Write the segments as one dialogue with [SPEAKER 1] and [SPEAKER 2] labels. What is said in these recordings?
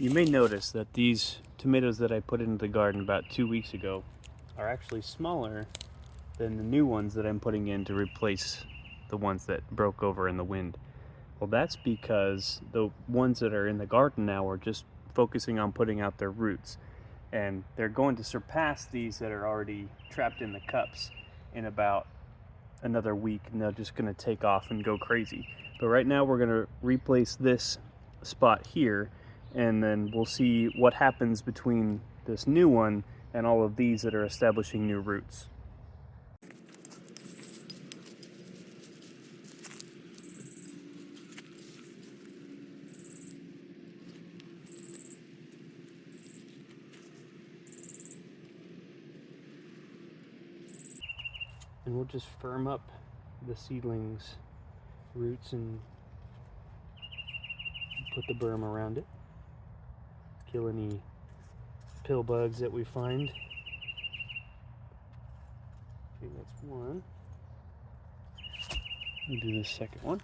[SPEAKER 1] You may notice that these tomatoes that I put into the garden about 2 weeks ago are actually smaller than the new ones that I'm putting in to replace the ones that broke over in the wind. Well, that's because the ones that are in the garden now are just focusing on putting out their roots, and they're going to surpass these that are already trapped in the cups in about another week, and they're just going to take off and go crazy. But right now we're going to replace this spot here, and then we'll see what happens between this new one and all of these that are establishing new roots. And we'll just firm up the seedlings' roots and put the berm around it. Kill any pill bugs that we find. Okay, that's one. We'll do the second one.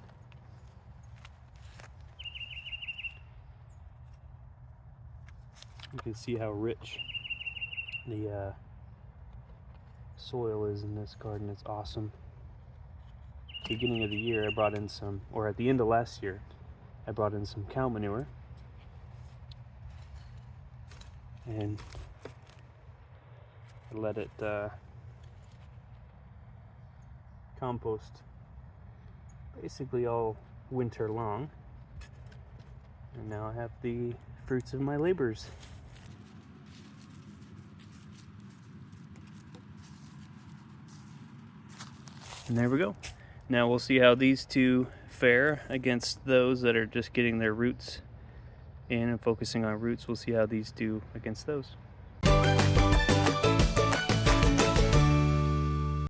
[SPEAKER 1] You can see how rich the soil is in this garden. It's awesome. Beginning of the year I brought in some, or at the end of last year I brought in some cow manure and let it compost basically all winter long, and now I have the fruits of my labors. And there we go. Now we'll see how these two fare against those that are just getting their roots in and focusing on roots. We'll see how these do against those.